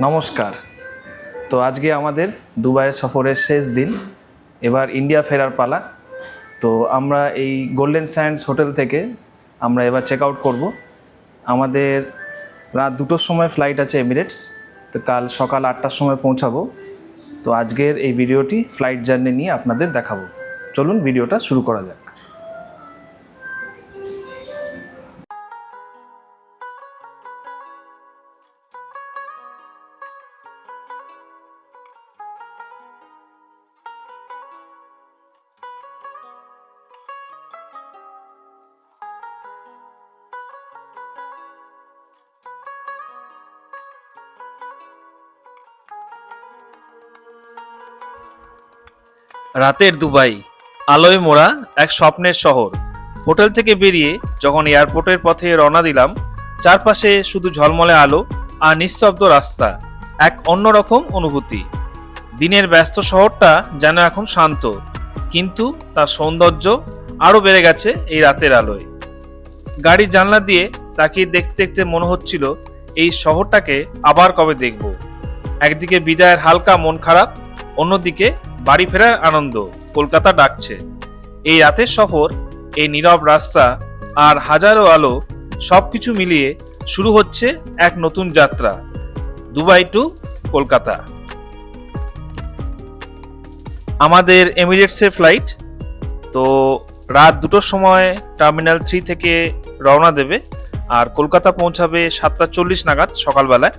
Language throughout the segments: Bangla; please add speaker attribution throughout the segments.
Speaker 1: নমস্কার। তো আজকে আমাদের দুবাইয়ের সফরের শেষ দিন, এবার ইন্ডিয়া ফেরার পালা। তো আমরা এই গোল্ডেন স্যান্ডস হোটেল থেকে আমরা এবার চেক আউট করবো। আমাদের রাত 2টোর সময় ফ্লাইট আছে এমিরেটস, তো কাল সকাল 8টার সময় পৌঁছাবো। তো আজকের এই ভিডিওটি ফ্লাইট জার্নি নিয়ে আপনাদের দেখাবো। চলুন ভিডিওটা শুরু করা যাক।
Speaker 2: রাতের দুবাই, আলোয় মোড়া এক স্বপ্নের শহর। হোটেল থেকে বেরিয়ে যখন এয়ারপোর্টের পথে রওনা দিলাম, চারপাশে শুধু ঝলমলে আলো আর নিস্তব্ধ রাস্তা। এক অন্যরকম অনুভূতি। দিনের ব্যস্ত শহরটা যেন এখন শান্ত, কিন্তু তার সৌন্দর্য আরও বেড়ে গেছে এই রাতের আলোয়। গাড়ির জানলা দিয়ে তাকিয়ে দেখতে দেখতে মনে হচ্ছিল এই শহরটাকে আবার কবে দেখব। একদিকে বিদায়ের হালকা মন খারাপ, অন্যদিকে বাড়ি ফেরার আনন্দ। কলকাতা ডাকছে। এই রাতের সফর, এই নীরব রাস্তা আর হাজারো আলো, সবকিছু মিলিয়ে শুরু হচ্ছে এক নতুন যাত্রা, দুবাই টু কলকাতা। আমাদের এমিরেটসের ফ্লাইট তো রাত 2টোর সময় টার্মিনাল 3 থেকে রওনা দেবে, আর কলকাতা পৌঁছাবে 7টা 40 নাগাদ সকালবেলায়।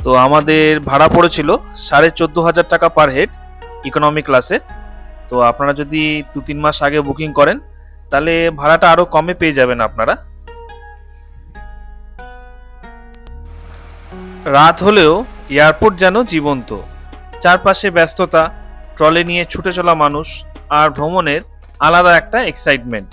Speaker 2: তো আমাদের ভাড়া পড়েছিল 14,500 টাকা পার হেড, ইকোনমি ক্লাসে। তো আপনারা যদি 2-3 মাস আগে বুকিং করেন তাহলে ভাড়াটা আরও কমে পেয়ে যাবেন আপনারা। রাত হলেও এয়ারপোর্ট যেন জীবন্ত। চারপাশে ব্যস্ততা, ট্রলে নিয়ে ছুটে চলা মানুষ আর ভ্রমণের আলাদা একটা এক্সাইটমেন্ট।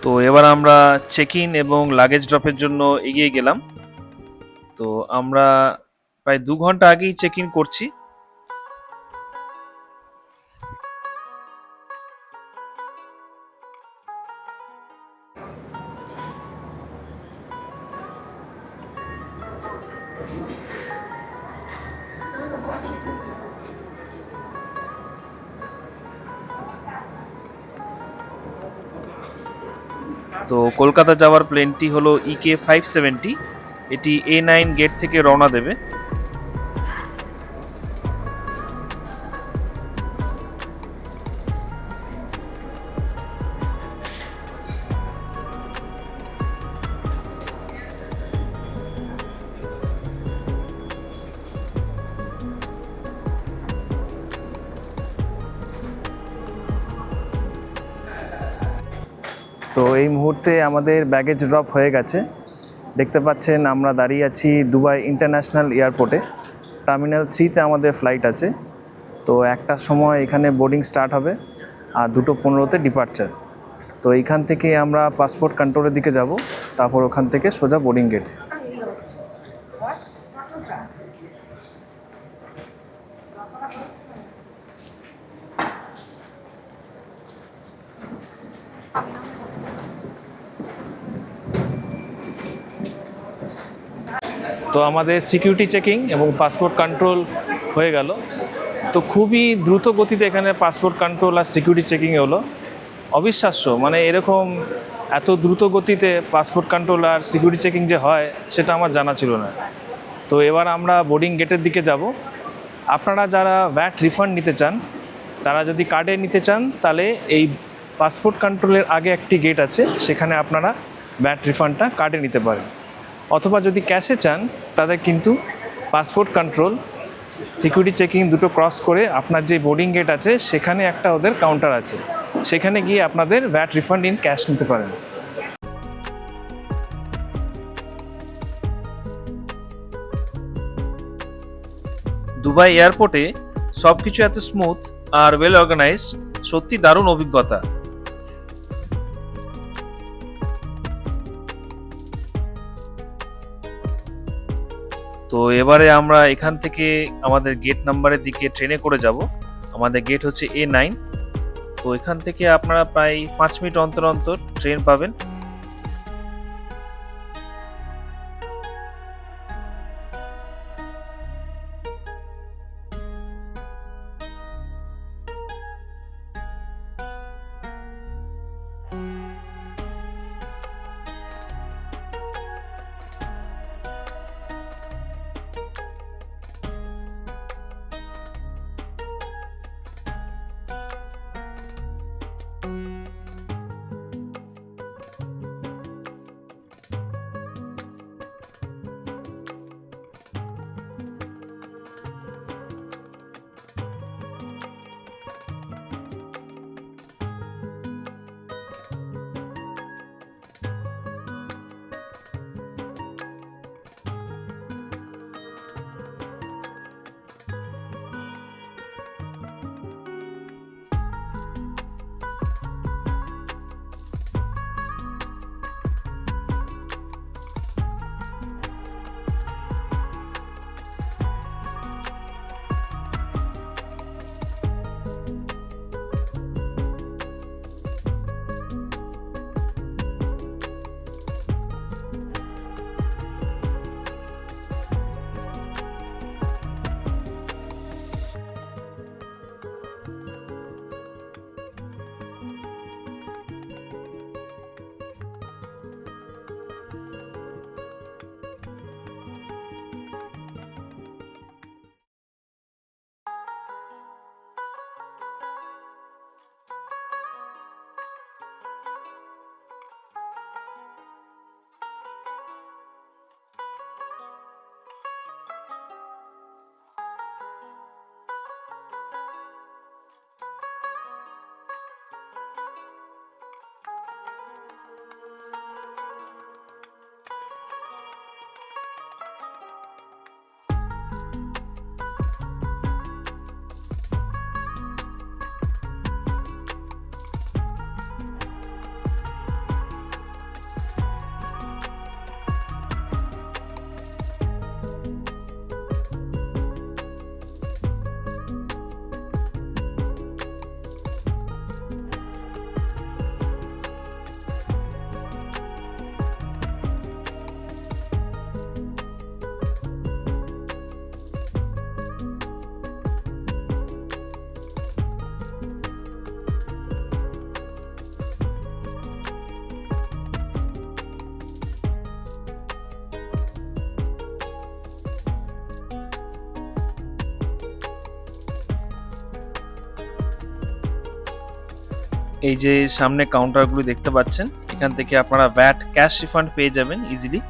Speaker 2: তো এবার আমরা চেক ইন এবং লাগেজ ড্রপের জন্য এগিয়ে গেলাম। তো আমরা প্রায় 2 ঘন্টা আগেই চেক ইন করছি। তো কলকাতা যাওয়ার প্লেনটি হলো EK 570। এটি A9 গেট থেকে রওনা দেবে।
Speaker 1: তো এই মুহূর্তে আমাদের ব্যাগেজ ড্রপ হয়ে গেছে। দেখতে পাচ্ছেন আমরা দাঁড়িয়ে আছি দুবাই ইন্টারন্যাশনাল এয়ারপোর্টে। টার্মিনাল 3তে আমাদের ফ্লাইট আছে। তো 1টার সময় এখানে বোর্ডিং স্টার্ট হবে আর 2:15-তে ডিপার্চার। তো এইখান থেকে আমরা পাসপোর্ট কন্ট্রোলের দিকে যাব, তারপর ওখান থেকে সোজা বোর্ডিং গেটে। তো আমাদের সিকিউরিটি চেকিং এবং পাসপোর্ট কন্ট্রোল হয়ে গেল। তো খুবই দ্রুত গতিতে এখানে পাসপোর্ট কন্ট্রোল আর সিকিউরিটি চেকিং হলো, অবিশ্বাস্য। মানে এরকম এত দ্রুত গতিতে পাসপোর্ট কন্ট্রোল আর সিকিউরিটি চেকিং যে হয় সেটা আমার জানা ছিল না। তো এবার আমরা বোর্ডিং গেটের দিকে যাব। আপনারা যারা ভ্যাট রিফান্ড নিতে চান, তারা যদি কার্ডে নিতে চান তাহলে এই পাসপোর্ট কন্ট্রোলের আগে একটি গেট আছে, সেখানে আপনারা ভ্যাট রিফান্ডটা কার্ডে নিতে পারেন। অথবা যদি ক্যাশে চান তাদের কিন্তু পাসপোর্ট কন্ট্রোল সিকিউরিটি চেকিং দুটো ক্রস করে আপনার যে বোর্ডিং গেট আছে সেখানে একটা ওদের কাউন্টার আছে, সেখানে গিয়ে আপনাদের ভ্যাট রিফান্ড ইন ক্যাশ নিতে পারেন।
Speaker 2: দুবাই এয়ারপোর্টে সব কিছু এত স্মুথ আর ওয়েল অর্গানাইজড, সত্যি দারুণ অভিজ্ঞতা। তো এবারে আমরা এখান থেকে আমাদের গেট নাম্বারের দিকে ট্রেনে করে যাব। আমাদের গেট হচ্ছে A9। তো এখান থেকে আপনারা প্রায় 5 মিনিট অন্তর অন্তর ট্রেন পাবেন। এই যে সামনে কাউন্টারগুলো দেখতে পাচ্ছেন, এখান থেকে আপনারা ভ্যাট ক্যাশ রিফান্ড পেয়ে যাবেন ইজিলি।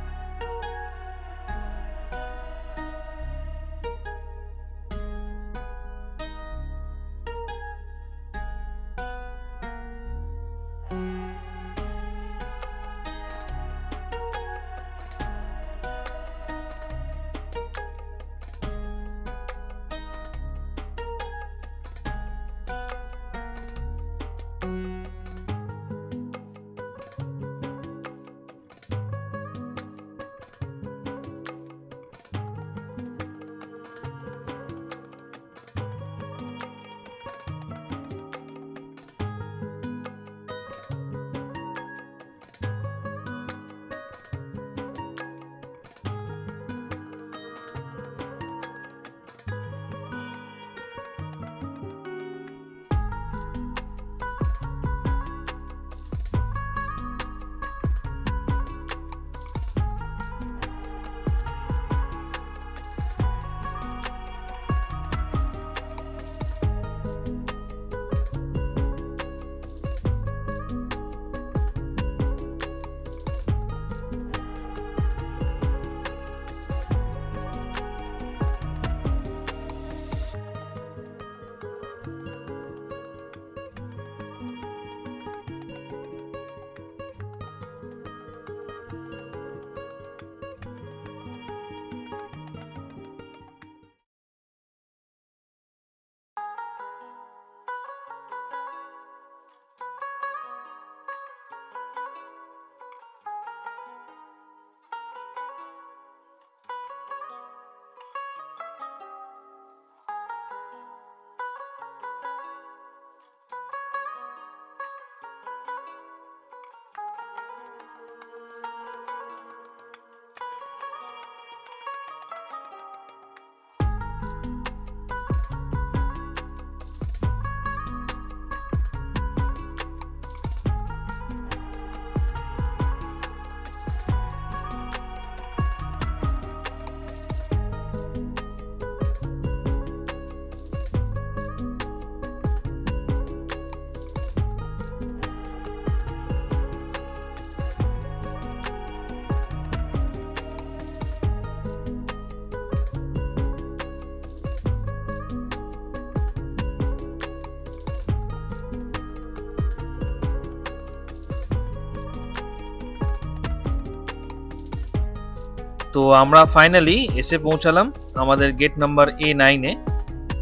Speaker 2: তো আমরা ফাইনালি এসে পৌঁছালাম আমাদের গেট নাম্বার A9-এ।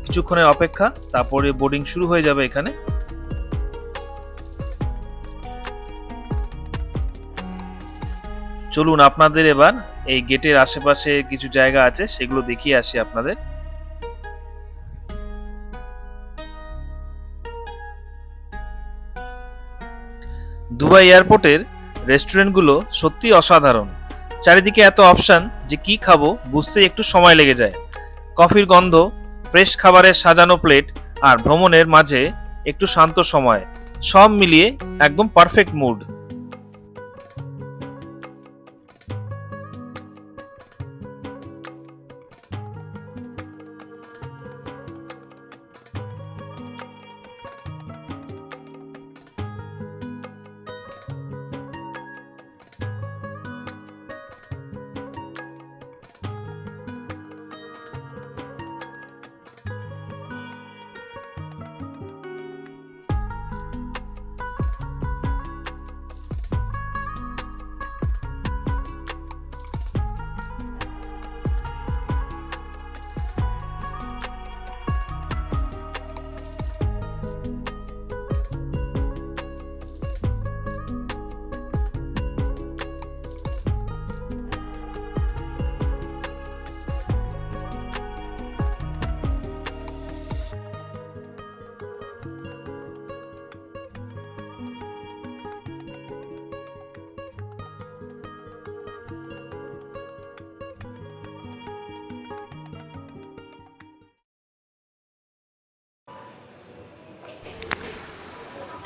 Speaker 2: কিছুক্ষণের অপেক্ষা, তারপরে বোর্ডিং শুরু হয়ে যাবে এখানে। চলুন আপনাদের এবার এই গেটের আশেপাশে কিছু জায়গা আছে সেগুলো দেখিয়ে আসি আপনাদের। দুবাই এয়ারপোর্টের রেস্টুরেন্টগুলো সত্যি অসাধারণ। চারিদিকে এত অপশন যে কি খাবো বুঝতেই একটু সময় লেগে যায়। কফির গন্ধ, ফ্রেশ খাবারের সাজানো প্লেট আর ভ্রমণের মাঝে একটু শান্ত সময়, সব মিলিয়ে একদম পারফেক্ট মুড।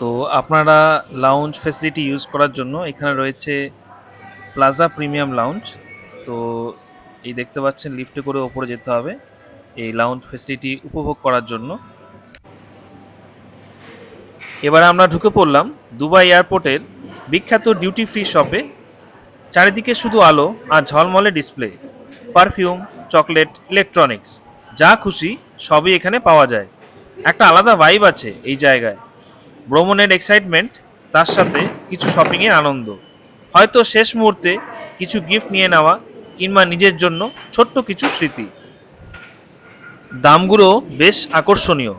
Speaker 2: তো আপনারা লাউঞ্জ ফেসিলিটি ইউজ করার জন্য এখানে রয়েছে প্লাজা প্রিমিয়াম লাউঞ্জ। তো এই দেখতে পাচ্ছেন লিফটে করে ওপরে যেতে হবে এই লাউঞ্জ ফেসিলিটি উপভোগ করার জন্য। এবার আমরা ঢুকে পড়লাম দুবাই এয়ারপোর্টের বিখ্যাত ডিউটি ফ্রি শপে। চারিদিকে শুধু আলো আর ঝলমলে ডিসপ্লে, পারফিউম, চকলেট, ইলেকট্রনিক্স, যা খুশি সবই এখানে পাওয়া যায়। একটা আলাদা ভাইব আছে এই জায়গায়, ভ্রমণের এক্সাইটমেন্ট, তার সাথে কিছু শপিংয়ের আনন্দ, হয়তো শেষ মুহূর্তে কিছু গিফট নিয়ে নেওয়া কিংবা নিজের জন্য ছোট্ট কিছু স্মৃতি। দামগুলো বেশ আকর্ষণীয়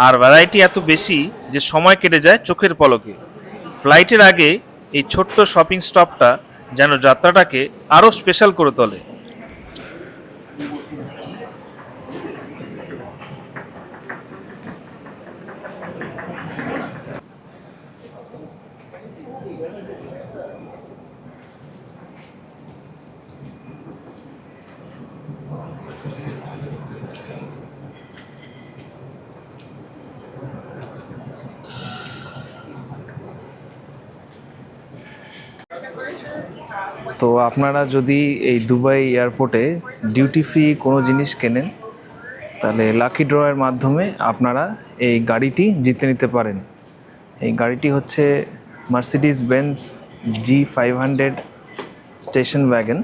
Speaker 2: আর ভ্যারাইটি এত বেশি যে সময় কেটে যায় চোখের পলকে। ফ্লাইটের আগে এই ছোট্ট শপিং স্টপটা যেন যাত্রাটাকে আরও স্পেশাল করে তোলে।
Speaker 1: তো আপনারা যদি এই দুবাই এয়ারপোর্টে ডিউটি ফ্রি কোনো জিনিস কেনেন, তাহলে লাকি ড্রয়ের মাধ্যমে আপনারা এই গাড়িটি জিতে নিতে পারেন। এই গাড়িটি হচ্ছে Mercedes Benz G500 station wagon.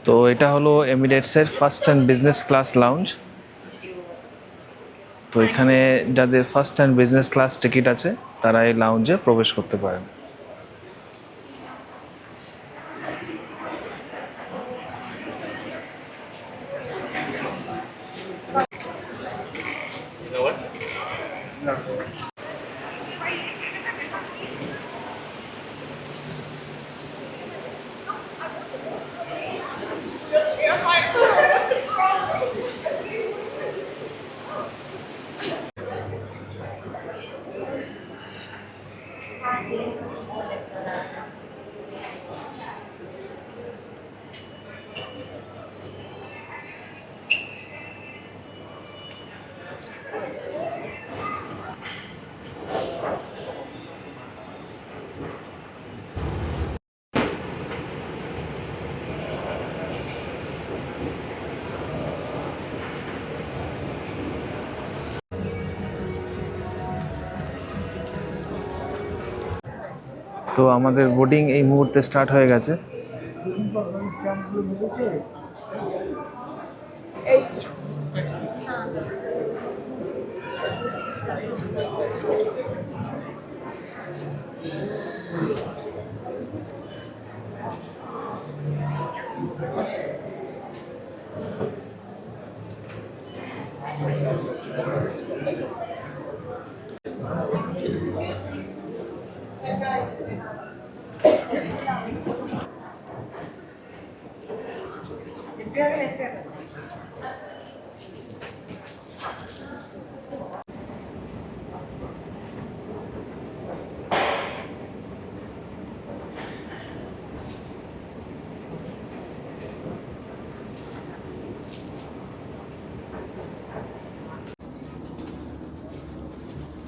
Speaker 1: তো এটা হলো এমিরেটসের first and business class lounge. তো এখানে যাদের first and business class ticket আছে তারা এই লাউঞ্জে প্রবেশ করতে পারেন। তো আমাদের বোটিং এই মুহূর্তে স্টার্ট হয়ে গেছে।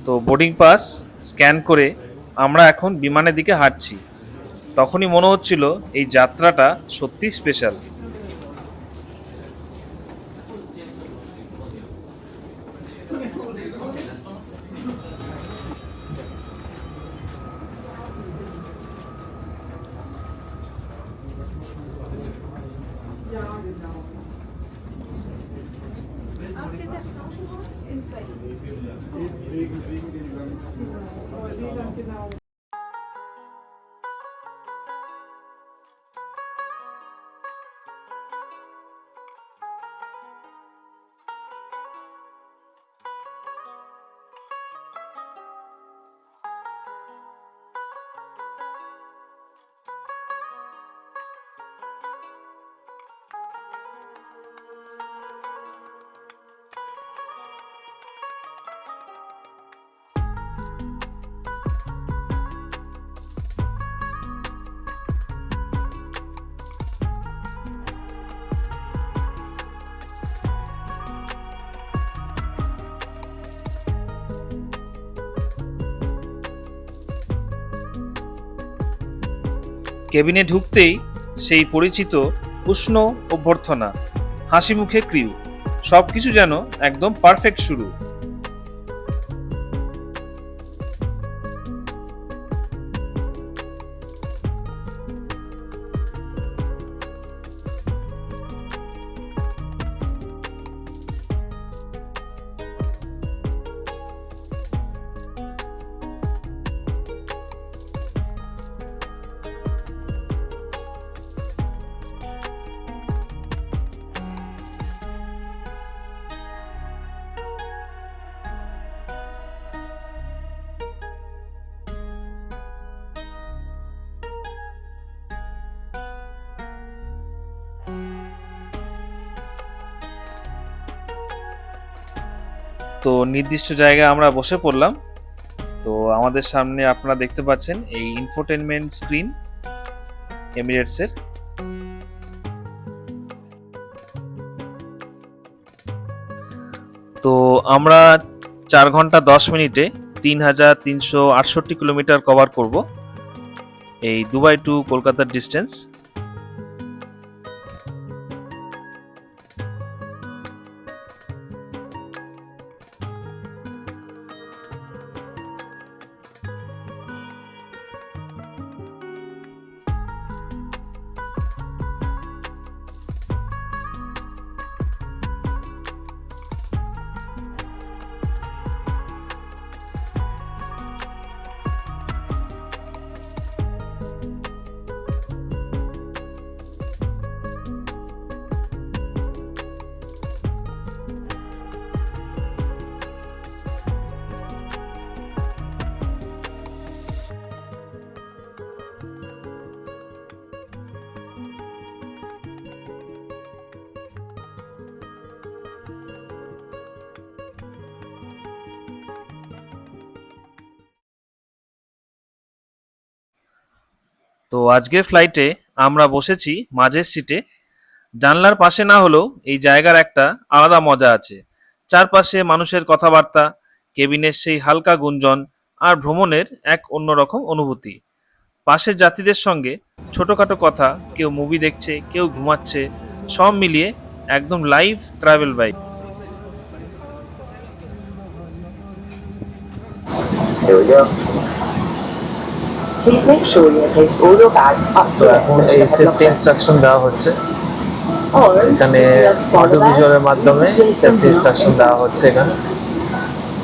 Speaker 2: তো বোর্ডিং পাস স্ক্যান করে আমরা এখন বিমানের দিকে হাঁটছি। তখনই মনে হচ্ছিল এই যাত্রাটা সত্যি স্পেশাল। কেবিনে ঢুকতেই সেই পরিচিত উষ্ণ অভ্যর্থনা, হাসি মুখে ক্রিউ, সবকিছু যেন একদম পারফেক্ট শুরু। তো নির্দিষ্ট জায়গায় আমরা বসে পড়লাম। তো আমাদের সামনে আপনারা দেখতে পাচ্ছেন এই ইনফোটেনমেন্ট স্ক্রিন এমিরেটসের। তো আমরা 4 ঘন্টা 10 মিনিটে 3368 কিলোমিটার কভার করব এই দুবাই টু কলকাতার ডিস্টেন্স। তো আজকের ফ্লাইটে আমরা বসেছি মাঝের সিটে। জানলার পাশে না হলেও এই জায়গার একটা আলাদা মজা আছে। চারপাশে মানুষের কথাবার্তা, কেবিনের সেই হালকা গুঞ্জন আর ভ্রমণের এক অন্যরকম অনুভূতি। পাশের যাত্রীদের সঙ্গে ছোটখাটো কথা, কেউ মুভি দেখছে, কেউ ঘুমাচ্ছে, সব মিলিয়ে একদম live travel vibe.
Speaker 3: Here we go. Please make sure you have placed all your bags up
Speaker 1: তো
Speaker 3: to
Speaker 1: এখন
Speaker 3: the
Speaker 1: এই
Speaker 3: headlock
Speaker 1: সেফটি
Speaker 3: line.
Speaker 1: ইনস্ট্রাকশন দেওয়া হচ্ছে,
Speaker 3: Or,
Speaker 1: এখানে
Speaker 3: if you have smaller
Speaker 1: audio ভিজুয়ালের
Speaker 3: bags,
Speaker 1: মাধ্যমে
Speaker 3: please place them
Speaker 1: safety
Speaker 3: here.
Speaker 1: Instruction দেওয়া হচ্ছে এখানে।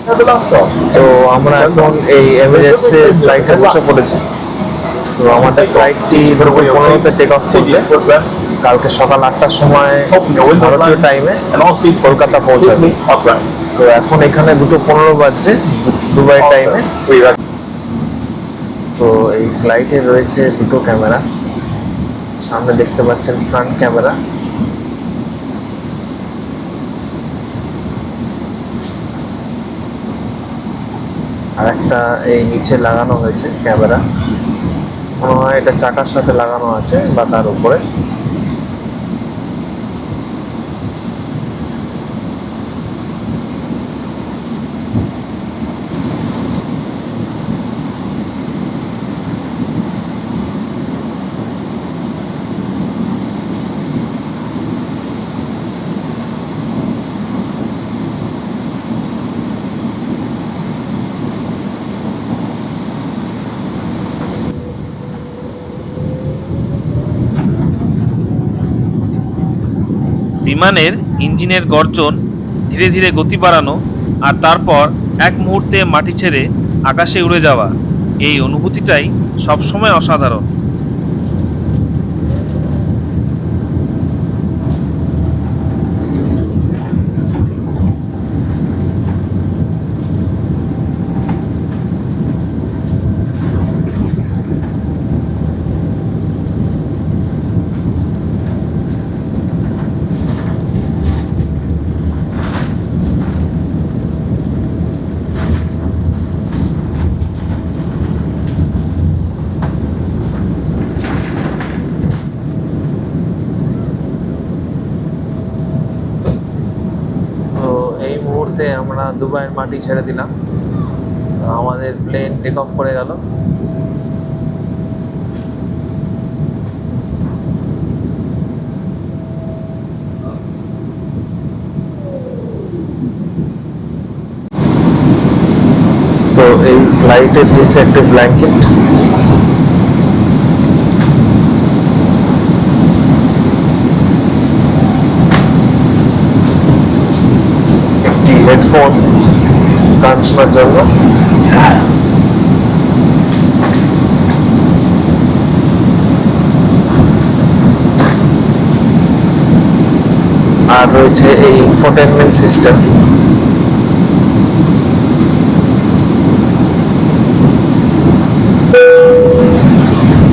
Speaker 3: Have a lock off.
Speaker 1: তো আমরা এখন এই এমিরেটসের ফ্লাইটে বসে পড়েছি। তো আমাদের ফ্লাইটটি 2:15-তে টেক অফ করবে, কালকে সকাল 8টার সময় ভারতীয় টাইমে কলকাতা পৌঁছাবে। তো এখন এখানে 2:15 বাজছে দুবাই টাইমে। তো এই ফ্লাইটে রয়েছে দুটো ক্যামেরা, সামনে দেখতে পাচ্ছেন ফ্রন্ট ক্যামেরা, আর একটা এই নিচে লাগানো হয়েছে ক্যামেরা, মনে হয় এটা চাকার সাথে লাগানো আছে বা তার উপরে।
Speaker 2: বিমানের ইঞ্জিনের গর্জন, ধীরে ধীরে গতি বাড়ানো, আর তারপর এক মুহূর্তে মাটি ছেড়ে আকাশে উড়ে যাওয়া, এই অনুভূতিটাই সবসময় অসাধারণ।
Speaker 1: তো এই মুহূর্তে আমরা দুবাইয়ের মাটি ছেড়ে দিলাম, তো আমাদের প্লেন টেক অফ করে গেল। তো এই ফ্লাইটে দিয়েছে একটা ব্ল্যাঙ্কেট, একটি হেডফোন গান শোনার জন্য, আর রয়েছে এই ইনফোটেনমেন্ট সিস্টেম।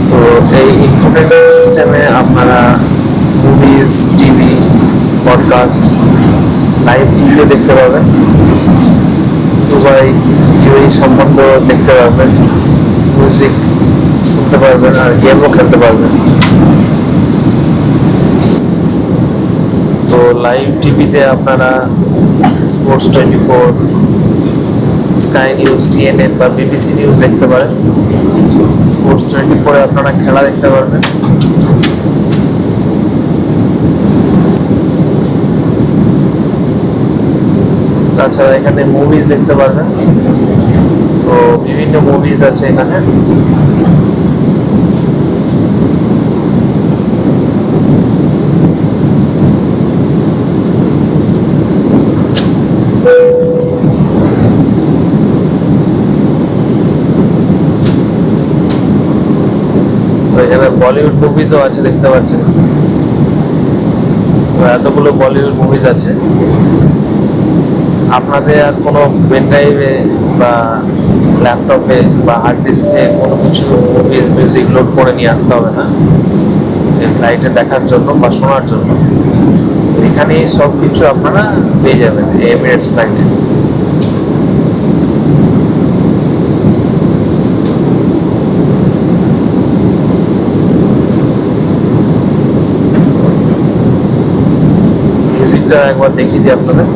Speaker 1: তো এই ইনফোটেনমেন্ট সিস্টেমে আপনারা মুভিজ, টিভি, পডকাস্ট, লাইভ টিভিও দেখতে পাবেন, দুবাই ইউএই সম্বন্ধ দেখতে পারবেন, মিউজিক শুনতে পারবেন, আর গেমও খেলতে পারবেন। তো লাইভ টিভিতে আপনারা স্পোর্টস 24, স্কাই নিউজ, সিএনএন বা বিবিসি নিউজ দেখতে পারেন। স্পোর্টস 24-এ আপনারা খেলা দেখতে পারবেন। তাছাড়া এখানে মুভিজ দেখতে পারবেন, তো বিভিন্ন মুভিজ আছে এখানে। এখানে বলিউড মুভিজও আছে দেখতে পাচ্ছেন। তো এতগুলো বলিউড মুভিজ আছে, আপনাদের আর কোনো পেন ড্রাইভে বা ল্যাপটপে বা হার্ড ডিস্কে কোনো কিছু মুভিজ, মিউজিক লোড করে নিয়ে আসতে হবে না এই ফ্লাইটে দেখার জন্য বা শোনার জন্য। এখানেই সব কিছু আপনারা পেয়ে যাবেন এই এমিরেটস ফ্লাইটে। মিউজিকটা একবার দেখিয়ে দিই আপনাদের।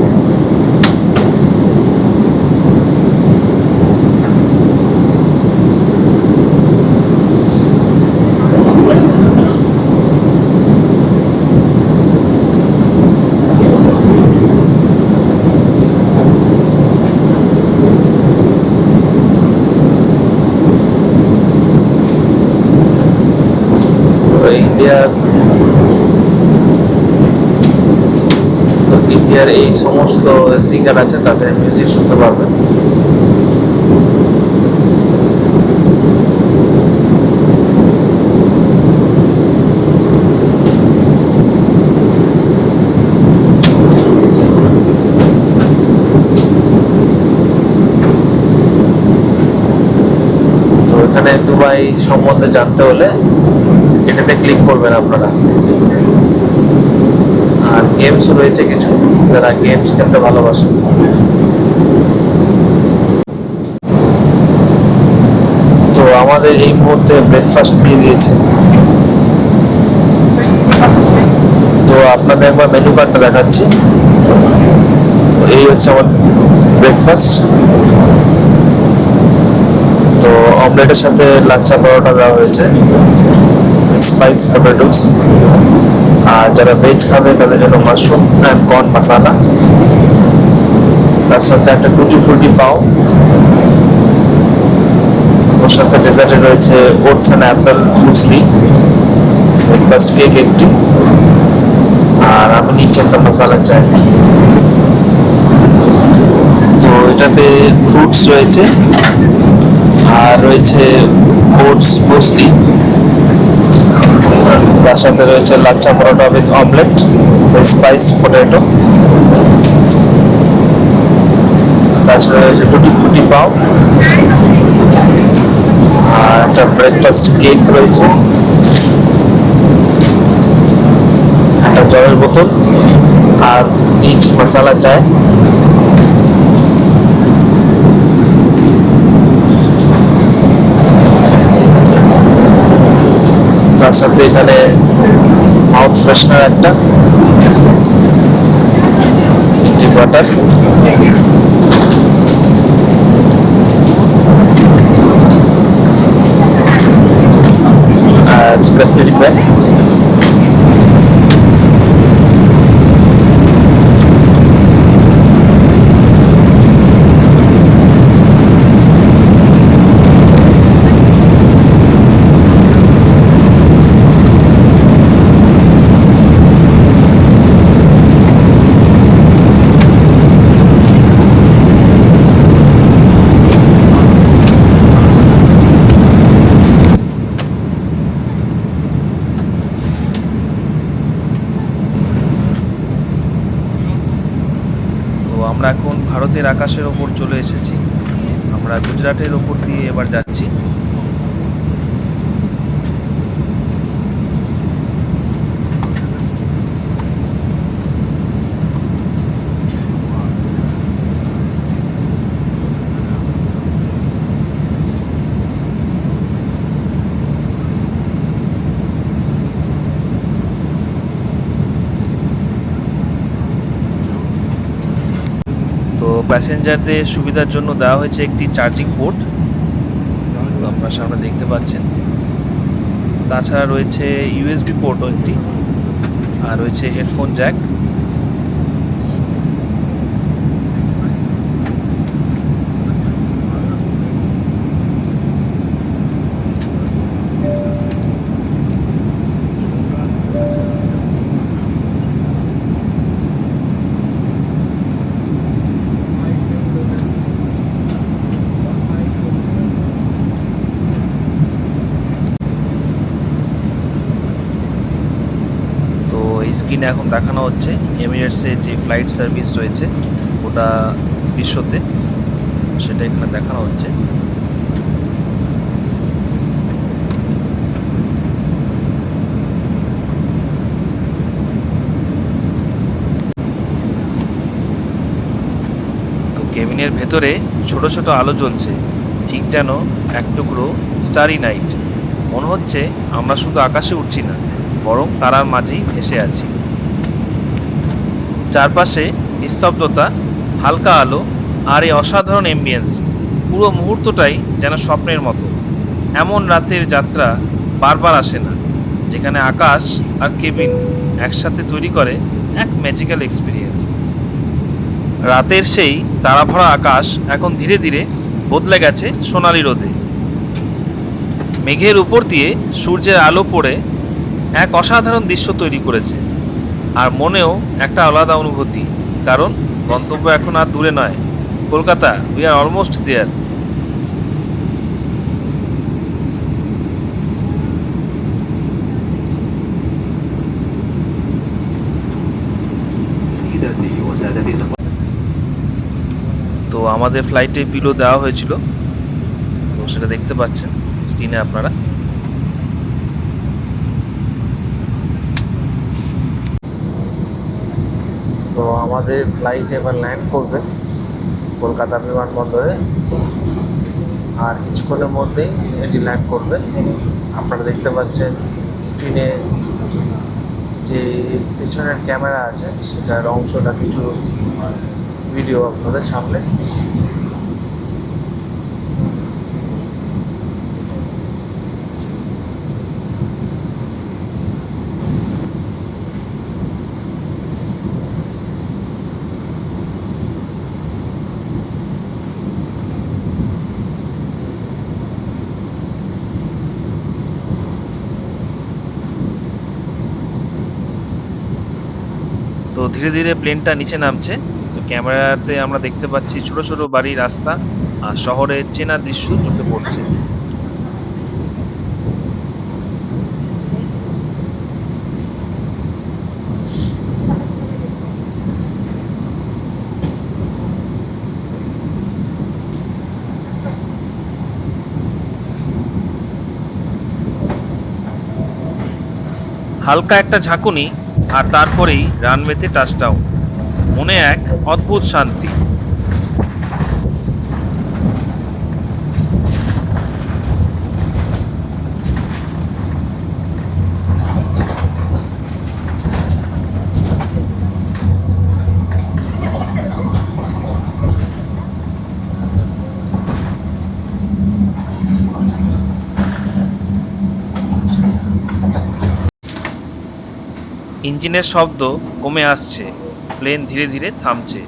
Speaker 2: ইন্ডিয়ার এই সমস্ত সিঙ্গার আছে, তাদের মিউজিক শুনতে পারবেন। তো এখানে দুবাই সম্বন্ধে জানতে হলে এটাতে ক্লিক করবেন আপনারা। আর গেমস রয়েছে কিছু, যারা গেমস খেলতে ভালোবাসে। তো আমাদের এই মুহূর্তে ব্রেকফাস্ট দিয়ে দিয়েছে। তো আপনাদের একবার মেনু কার্ডটা দেখাচ্ছি। তো এই হচ্ছে আমার ব্রেকফাস্ট। তো অমলেটের সাথে লাচ্ছা পরোটা দেওয়া হয়েছে, স্পাইস পটেটোস, আর যারা ভেজ খাবে তাদের জন্য মাশরুম অ্যান্ড কর্ন মশালা, তার সাথে একটা টুটি ফ্রুটি পাও, ওর সাথে ডেজার্টে রয়েছে oats and Apple muesli, breakfast cake একটি, আর আমি নিচে একটা মশালা চাই। তো এটাতে ফ্রুটস রয়েছে, আর রয়েছে ওটস মুসলি, তার সাথে রয়েছে lachha paratha with omelette, spiced potato, তার সাথে রয়েছে টুটি ফ্রুটি পাও, আর একটা ব্রেকফাস্ট কেক রয়েছে, একটা জলের বোতল, আর নিচ মশালা চায়। তার সাথে এখানে মাউথ ফ্রেশনার একটা, বাটার, আর স্প্রেড ব্যাগ। আমরা এখন ভারতের আকাশের ওপর চলে এসেছি। আমরা গুজরাটের ওপর দিয়ে এবার যাচ্ছি। তো প্যাসেঞ্জারদের সুবিধার জন্য দেওয়া হয়েছে একটি চার্জিং পোর্ট, আপনার সামনে দেখতে পাচ্ছেন। তাছাড়া রয়েছে ইউএসবি পোর্টও একটি, আর রয়েছে হেডফোন জ্যাক। স্ক্রিনে এখন দেখানো হচ্ছে এমিরেটসের যে ফ্লাইট সার্ভিস রয়েছে গোটা বিশ্বতে, সেটা এখানে দেখানো হচ্ছে। তো কেবিনের ভেতরে ছোট ছোট আলো জ্বলছে, ঠিক যেন এক টুকরো স্টারি নাইট। মনে হচ্ছে আমরা শুধু আকাশে উঠছি না, বরং তারার মাঝেই ভেসে আছি। চারপাশে নিস্তব্ধতা, হালকা আলো, আর এই অসাধারণ অ্যাম্বিয়েন্স, পুরো মুহূর্তটাই যেন স্বপ্নের মতো। এমন রাতের যাত্রা বারবার আসে না, যেখানে আকাশ আর কেবিন একসাথে তৈরি করে এক ম্যাজিক্যাল এক্সপিরিয়েন্স। রাতের সেই তারাভরা আকাশ এখন ধীরে ধীরে বদলে গেছে সোনালি রোদে। মেঘের উপর দিয়ে সূর্যের আলো পড়ে এক অসাধারণ দৃশ্য তৈরি করেছে, আর মনেও একটা আলাদা অনুভূতি, কারণ গন্তব্য এখন আর দূরে নয়। Kolkata, we are almost there. তো আমাদের ফ্লাইটে বিলও দেওয়া হয়েছিল, তো সেটা দেখতে পাচ্ছেন স্ক্রিনে আপনারা।
Speaker 1: তো আমাদের ফ্লাইট এবার ল্যান্ড করবে কলকাতা বিমানবন্দরে, আর কিছুক্ষণের মধ্যেই এটি ল্যান্ড করবে। আপনারা দেখতে পাচ্ছেন স্ক্রিনে যে পিছনের ক্যামেরা আছে সেটার অংশটা, কিছু ভিডিও আপনাদের সামনে।
Speaker 2: তো ধীরে ধীরে প্লেনটা নিচে নামছে। তো ক্যামেরাতে আমরা দেখতে পাচ্ছি ছোট ছোট বাড়ি, রাস্তা আর শহরের চেনা দৃশ্য চোখে পড়ছে। হালকা একটা ঝাঁকুনি, আর তারপরেই রানওয়েতে টাচডাউন। মনে এক অদ্ভুত শান্তি। ইঞ্জিনের শব্দ কমে আসছে, প্লেন ধীরে ধীরে থামছে,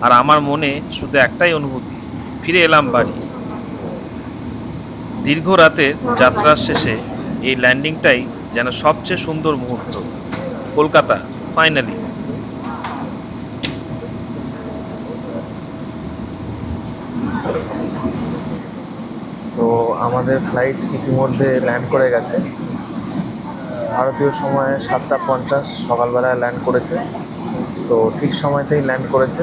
Speaker 2: আর আমার মনে শুধু একটাই অনুভূতি, ফিরে এলাম বাড়ি। দীর্ঘ রাতের যাত্রার শেষে এই ল্যান্ডিংটাই যেন সবচেয়ে সুন্দর মুহূর্ত। কলকাতা, ফাইনালি।
Speaker 1: তো আমাদের ফ্লাইট ইতিমধ্যে ল্যান্ড করে গেছে। ভারতীয় সময়ে 7:50 সকালবেলায় ল্যান্ড করেছে, তো ঠিক সময়তেই ল্যান্ড করেছে।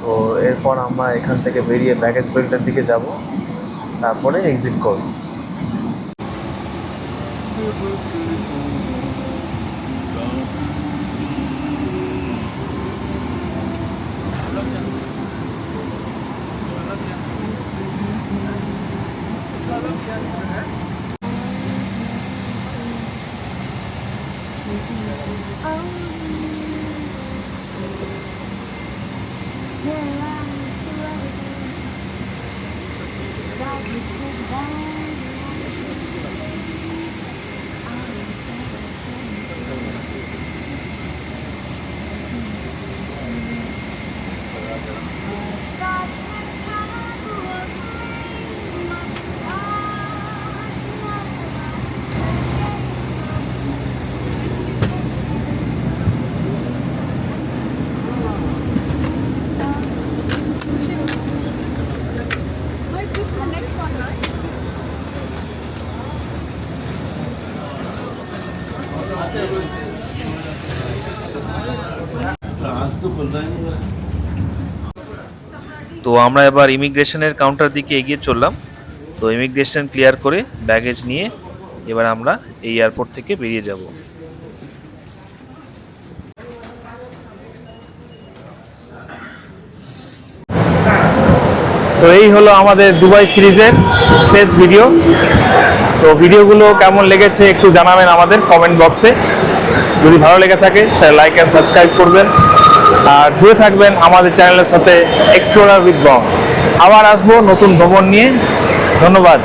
Speaker 1: তো এরপর আমরা এখান থেকে বেরিয়ে ব্যাগেজ বেল্টের দিকে যাব, তারপরে এক্সিট করব।
Speaker 2: তো আমরা এবার ইমিগ্রেশনের কাউন্টার দিকে এগিয়ে চললাম। তো ইমিগ্রেশন ক্লিয়ার করে ব্যাগেজ নিয়ে এবার আমরা এই এয়ারপোর্ট থেকে বেরিয়ে যাব।
Speaker 1: তো এই হলো আমাদের দুবাই সিরিজের শেষ ভিডিও। তো ভিডিওগুলো কেমন লেগেছে একটু জানাবেন আমাদের কমেন্ট বক্সে। যদি ভালো লেগে থাকে তাহলে লাইক অ্যান্ড সাবস্ক্রাইব করবেন, আর জুড়ে থাকবেন আমাদের চ্যানেলের সাথে এক্সপ্লোরার উইথ বং। আবার আসবো নতুন ভ্রমণ নিয়ে। ধন্যবাদ।